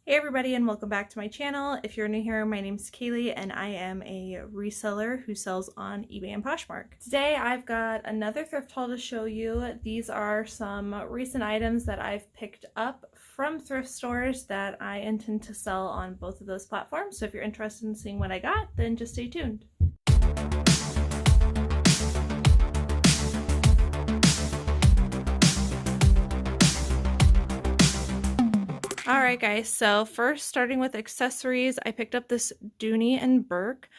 Hey everybody, and welcome back to my channel. If you're new here, my name's Kaylee and I am a reseller who sells on eBay and Poshmark. Today I've got another thrift haul to show you. These are some recent items that I've picked up from thrift stores that I intend to sell on both of those platforms. So if you're interested in seeing what I got, then just stay tuned. Alright guys, so first starting with accessories, I picked up this Dooney and Bourke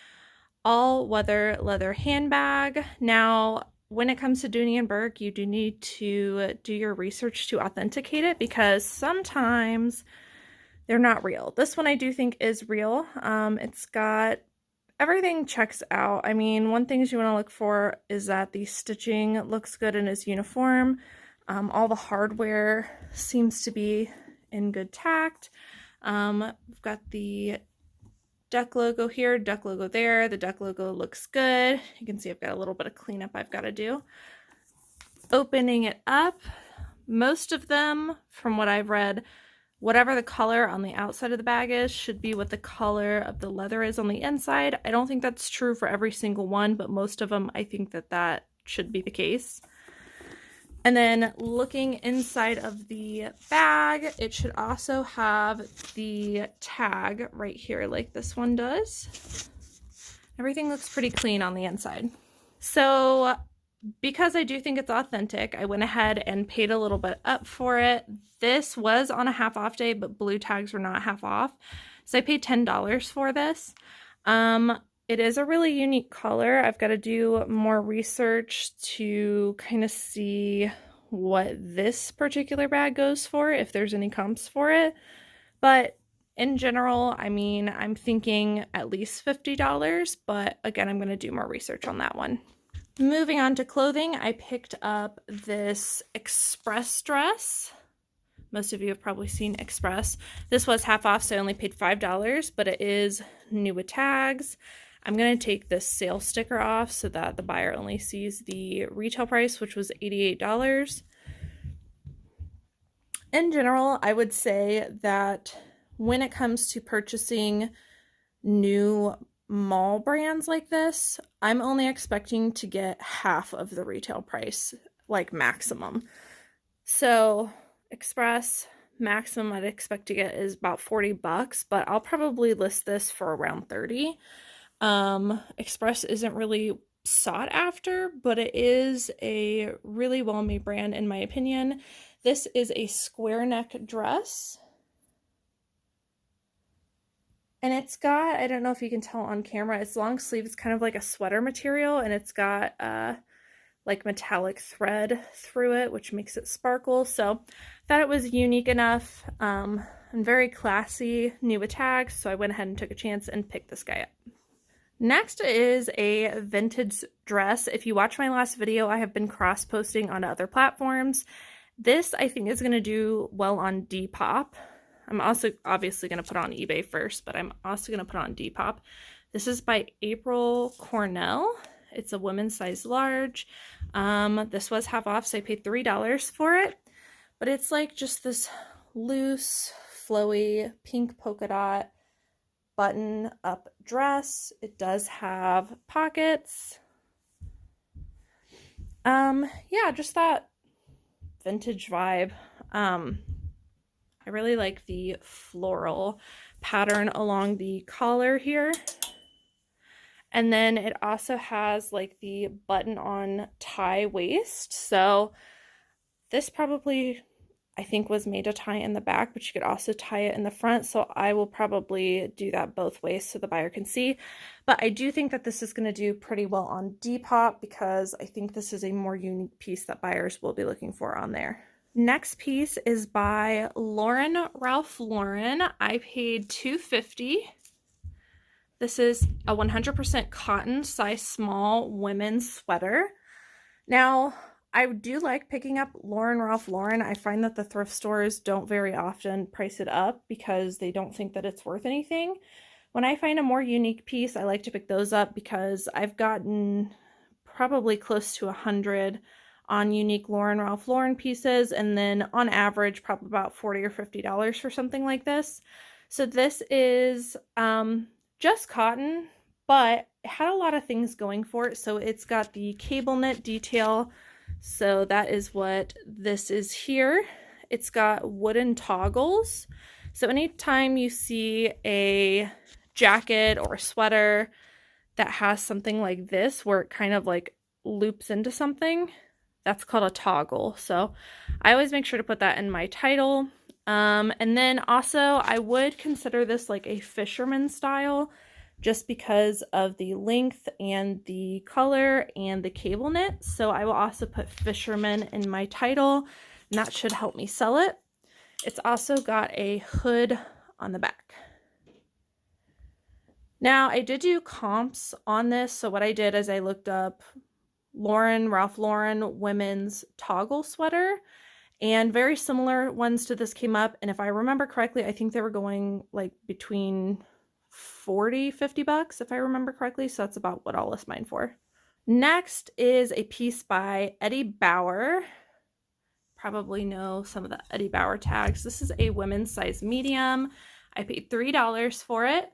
all-weather leather handbag. Now, when it comes to Dooney and Bourke, you do need to do your research to authenticate it because sometimes they're not real. This one I do think is real. It's got everything checks out. I mean, one thing you want to look for is that the stitching looks good and is uniform. All the hardware seems to be in good tact. We've got the duck logo here, duck logo there. The duck logo looks good. You can see I've got a little bit of cleanup I've got to do. Opening it up, most of them, from what I've read, whatever the color on the outside of the bag is should be what the color of the leather is on the inside. I don't think that's true for every single one, but most of them I think that should be the case. And then looking inside of the bag, it should also have the tag right here like this one does. Everything looks pretty clean on the inside. So because I do think it's authentic, I went ahead and paid a little bit up for it. This was on a half off day, but blue tags were not half off. So I paid $10 for this. It is a really unique color. I've got to do more research to kind of see what this particular bag goes for, if there's any comps for it. But in general, I mean, I'm thinking at least $50, but again, I'm going to do more research on that one. Moving on to clothing, I picked up this Express dress. Most of you have probably seen Express. This was half off, so I only paid $5, but it is new with tags. I'm going to take this sale sticker off so that the buyer only sees the retail price, which was $88. In general, I would say that when it comes to purchasing new mall brands like this, I'm only expecting to get half of the retail price, like maximum. So Express maximum I'd expect to get is about $40, but I'll probably list this for around $30. Express isn't really sought after, but it is a really well-made brand in my opinion. This is a square neck dress. And it's got, I don't know if you can tell on camera, it's long sleeve. It's kind of like a sweater material, and it's got like metallic thread through it, which makes it sparkle. So I thought it was unique enough and very classy, new with tags. So I went ahead and took a chance and picked this guy up. Next is a vintage dress. If you watch my last video, I have been cross-posting on other platforms. This, I think, is going to do well on Depop. I'm also obviously going to put on eBay first, but I'm also going to put on Depop. This is by April Cornell. It's a women's size large. This was half off, so I paid $3 for it. But it's like just this loose, flowy, pink polka dot button up dress. It does have pockets. Yeah, just that vintage vibe. I really like the floral pattern along the collar here. And then it also has like the button on tie waist. So this probably, I think, was made to tie in the back, but you could also tie it in the front. So I will probably do that both ways so the buyer can see. But I do think that this is going to do pretty well on Depop because I think this is a more unique piece that buyers will be looking for on there. Next piece is by Lauren Ralph Lauren. I paid $2.50. This is a 100% cotton size small women's sweater. Now, I do like picking up Lauren Ralph Lauren. I find that the thrift stores don't very often price it up because they don't think that it's worth anything. When I find a more unique piece, I like to pick those up because I've gotten probably close to 100 on unique Lauren Ralph Lauren pieces, and then on average probably about $40 or $50 for something like this. So this is just cotton, but it had a lot of things going for it. So it's got the cable knit detail. So that is what this is here. It's got wooden toggles. So anytime you see a jacket or a sweater that has something like this, where it kind of like loops into something, that's called a toggle. So I always make sure to put that in my title. And then also I would consider this like a fisherman style, just because of the length and the color and the cable knit. So I will also put fisherman in my title, and that should help me sell it. It's also got a hood on the back. Now I did do comps on this. So what I did is I looked up Ralph Lauren women's toggle sweater, and very similar ones to this came up. And if I remember correctly, I think they were going like between 40, 50 bucks, if I remember correctly. So that's about what I'll list mine for. Next is a piece by Eddie Bauer. Probably know some of the Eddie Bauer tags. This is a women's size medium. I paid $3 for it.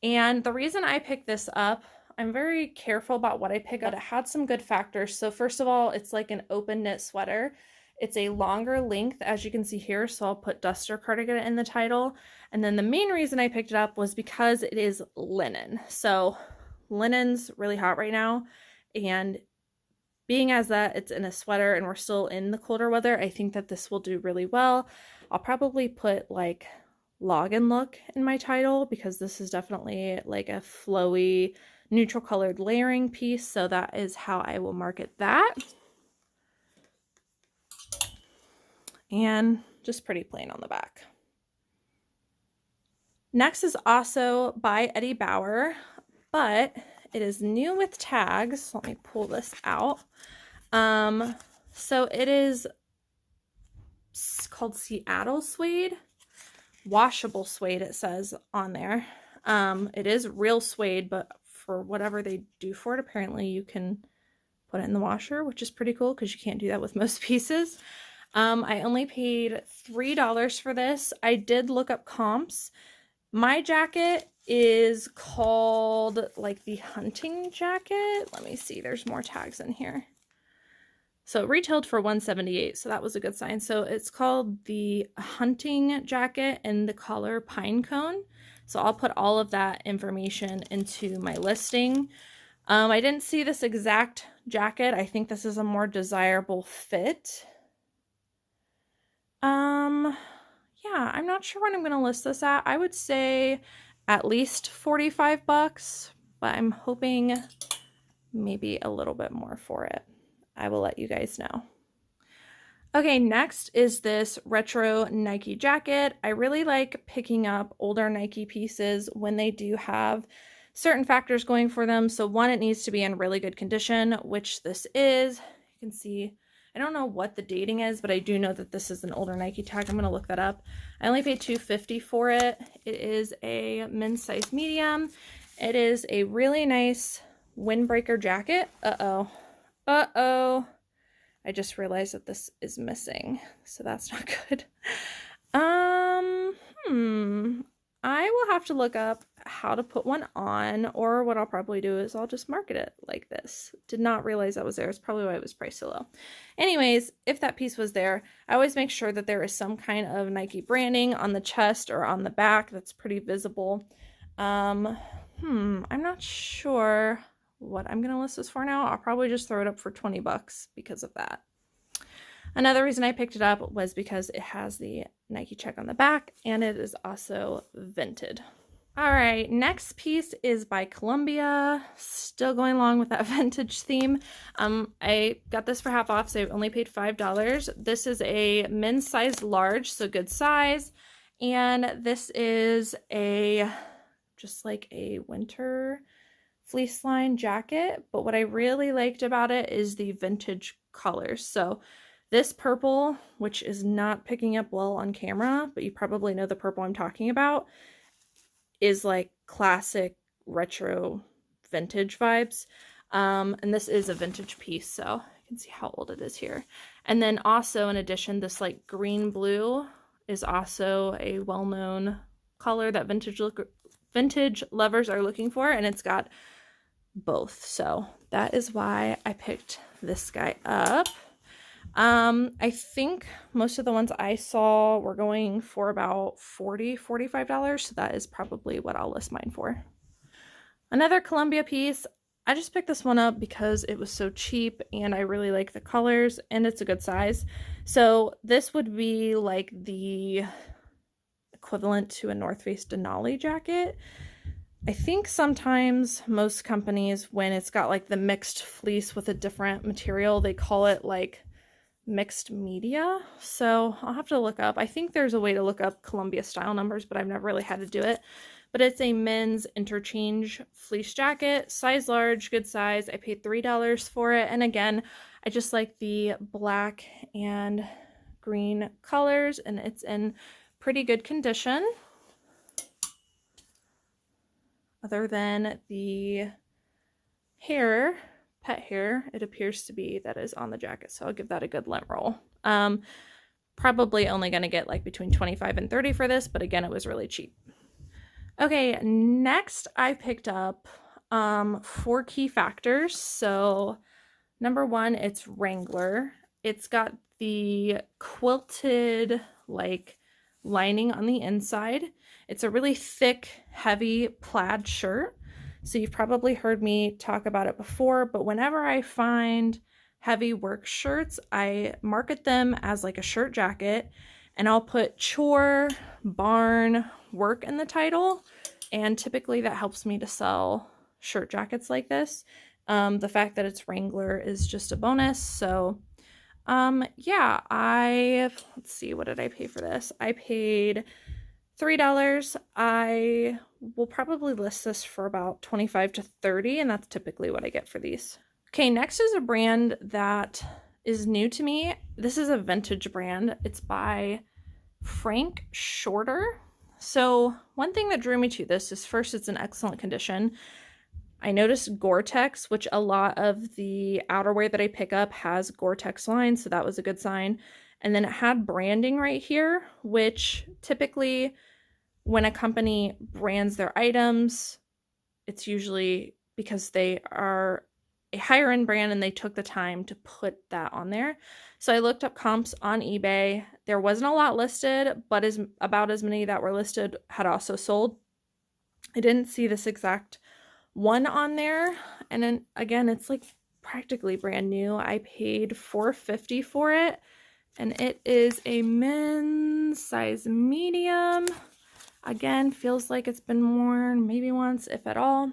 And the reason I picked this up, I'm very careful about what I pick up. It had some good factors. So first of all, it's like an open knit sweater. It's a longer length, as you can see here, so I'll put duster cardigan in the title. And then the main reason I picked it up was because it is linen. So linen's really hot right now, and being as that it's in a sweater and we're still in the colder weather, I think that this will do really well. I'll probably put like log and look in my title, because this is definitely like a flowy, neutral colored layering piece. So that is how I will market that. And just pretty plain on the back. Next is also by Eddie Bauer, but it is new with tags. Let me pull this out. So it is called Seattle suede, washable suede, it says on there. It is real suede, but for whatever they do for it, apparently you can put it in the washer, which is pretty cool because you can't do that with most pieces. I only paid $3 for this. I did look up comps. My jacket is called like the hunting jacket. Let me see, there's more tags in here. So it retailed for $178, so that was a good sign. So it's called the hunting jacket in the color pine cone. So I'll put all of that information into my listing. I didn't see this exact jacket. I think this is a more desirable fit. Yeah, I'm not sure what I'm going to list this at. I would say at least 45 bucks, but I'm hoping maybe a little bit more for it. I will let you guys know. Okay, next is this retro Nike jacket. I really like picking up older Nike pieces when they do have certain factors going for them. So one, it needs to be in really good condition, which this is. You can see, I don't know what the dating is, but I do know that this is an older Nike tag. I'm going to look that up. I only paid $2.50 for it. It is a men's size medium. It is a really nice windbreaker jacket. Uh-oh. Uh-oh. I just realized that this is missing, so that's not good. I will have to look up how to put one on, or what I'll probably do is I'll just market it like this. Did not realize that was there. It's probably why it was priced so low. Anyways, if that piece was there, I always make sure that there is some kind of Nike branding on the chest or on the back that's pretty visible. I'm not sure what I'm going to list this for now. I'll probably just throw it up for 20 bucks because of that. Another reason I picked it up was because it has the Nike check on the back, and it is also vented. All right, next piece is by Columbia. Still going along with that vintage theme. I got this for half off, so I only paid $5. This is a men's size large, so good size. And this is just like a winter fleece line jacket. But what I really liked about it is the vintage colors. So this purple, which is not picking up well on camera, but you probably know the purple I'm talking about, is like classic retro vintage vibes. And this is a vintage piece, so you can see how old it is here. And then also, in addition, this like green blue is also a well-known color that vintage lovers are looking for, and it's got both. So that is why I picked this guy up. I think most of the ones I saw were going for about $45. So that is probably what I'll list mine for. Another Columbia piece. I just picked this one up because it was so cheap and I really like the colors and it's a good size. So this would be like the equivalent to a North Face Denali jacket. I think sometimes most companies, when it's got like the mixed fleece with a different material, they call it like mixed media. So I'll have to look up. I think there's a way to look up Columbia style numbers, but I've never really had to do it. But it's a men's interchange fleece jacket, size large, good size. I paid $3 for it. And again, I just like the black and green colors, and it's in pretty good condition. Other than the hair, pet hair, it appears to be that is on the jacket. So I'll give that a good lint roll. Probably only going to get like between 25 and 30 for this, but again, it was really cheap. Okay, next I picked up 4 key factors. So number 1, it's Wrangler. It's got the quilted like lining on the inside. It's a really thick, heavy plaid shirt. So you've probably heard me talk about it before, but whenever I find heavy work shirts, I market them as like a shirt jacket, and I'll put chore, barn, work in the title, and typically that helps me to sell shirt jackets like this. The fact that it's Wrangler is just a bonus. So yeah, let's see, what did I pay for this? I paid $3. I will probably list this for about 25 to 30, and that's typically what I get for these. Okay, next is a brand that is new to me. This is a vintage brand. It's by Frank Shorter. So one thing that drew me to this is, first, it's in excellent condition. I noticed Gore-Tex, which a lot of the outerwear that I pick up has Gore-Tex lines, so that was a good sign. And then it had branding right here, which typically when a company brands their items, it's usually because they are a higher end brand and they took the time to put that on there. So I looked up comps on eBay. There wasn't a lot listed, but about as many that were listed had also sold. I didn't see this exact one on there. And then again, it's like practically brand new. I paid $4.50 for it, and it is a men's size medium. Again, feels like it's been worn maybe once, if at all.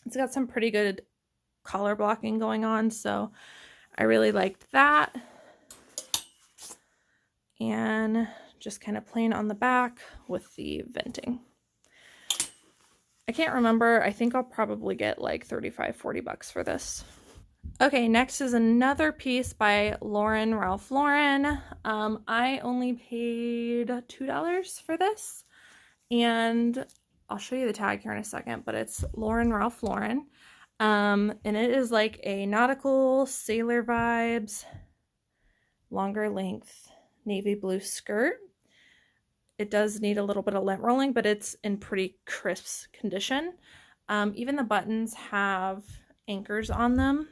It's got some pretty good collar blocking going on, so I really liked that. And just kind of plain on the back with the venting. I can't remember. I think I'll probably get like 35, 40 bucks for this. Okay, next is another piece by Ralph Lauren. I only paid $2 for this, and I'll show you the tag here in a second, but it's Ralph Lauren. And it is like a nautical sailor vibes, longer length navy blue skirt. It does need a little bit of lint rolling, but it's in pretty crisp condition. Even the buttons have anchors on them.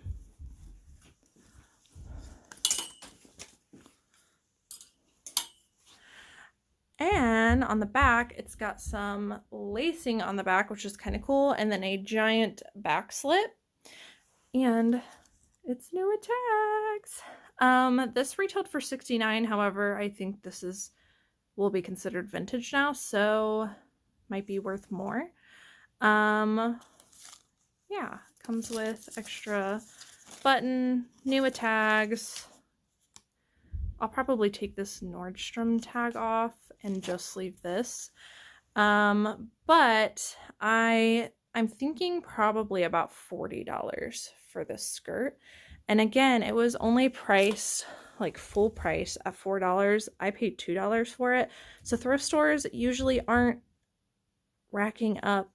And on the back, it's got some lacing on the back, which is kind of cool, and then a giant back slit. And it's new with tags. This retailed for $69. However, I think this will be considered vintage now, so might be worth more. Yeah, comes with extra button, new with tags. I'll probably take this Nordstrom tag off and just leave this. But I'm thinking probably about $40 for this skirt. And again, it was only priced like full price at $4. I paid $2 for it. So thrift stores usually aren't racking up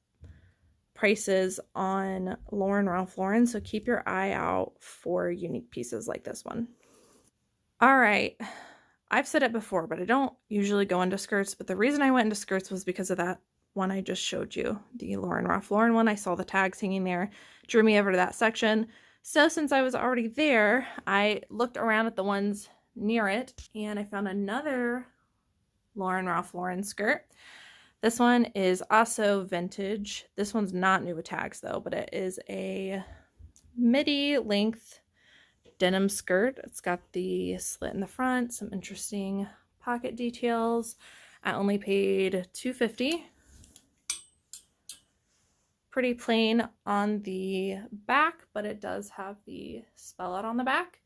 prices on Ralph Lauren. So keep your eye out for unique pieces like this one. All right. I've said it before, but I don't usually go into skirts, but the reason I went into skirts was because of that one I just showed you, the Ralph Lauren one. I saw the tags hanging there, drew me over to that section. So since I was already there, I looked around at the ones near it, and I found another Ralph Lauren skirt. This one is also vintage. This one's not new with tags though, but it is a midi length denim skirt. It's got the slit in the front, some interesting pocket details. I only paid $2.50. Pretty plain on the back, but it does have the spell out on the back.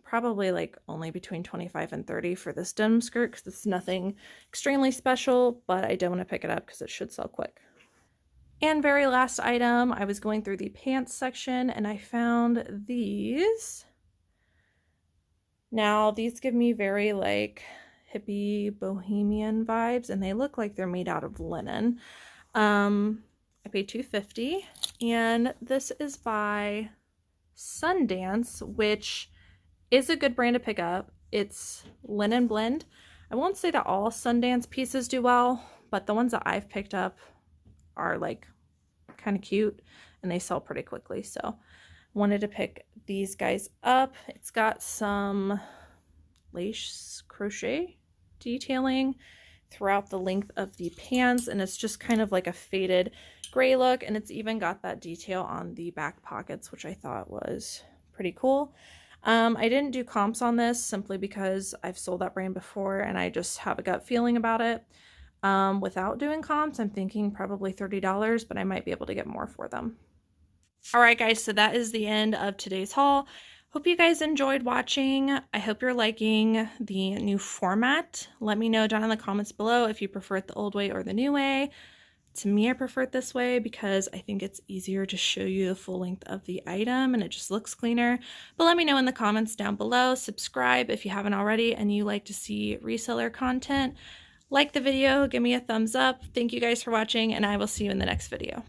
Probably like only between 25 and 30 for this denim skirt because it's nothing extremely special, but I do want to pick it up because it should sell quick. And very last item, I was going through the pants section and I found these. Now these give me very like hippie bohemian vibes, and they look like they're made out of linen. I paid $2.50, and this is by Sundance, which is a good brand to pick up. It's linen blend. I won't say that all Sundance pieces do well, but the ones that I've picked up are like kind of cute and they sell pretty quickly. So wanted to pick these guys up. It's got some lace crochet detailing throughout the length of the pants, and it's just kind of like a faded gray look, and it's even got that detail on the back pockets, which I thought was pretty cool. I didn't do comps on this simply because I've sold that brand before and I just have a gut feeling about it. Without doing comps, I'm thinking probably $30, but I might be able to get more for them. All right, guys, so that is the end of today's haul. Hope you guys enjoyed watching. I hope you're liking the new format. Let me know down in the comments below if you prefer it the old way or the new way. To me, I prefer it this way because I think it's easier to show you the full length of the item and it just looks cleaner. But let me know in the comments down below. Subscribe if you haven't already and you like to see reseller content. Like the video, give me a thumbs up. Thank you guys for watching, and I will see you in the next video.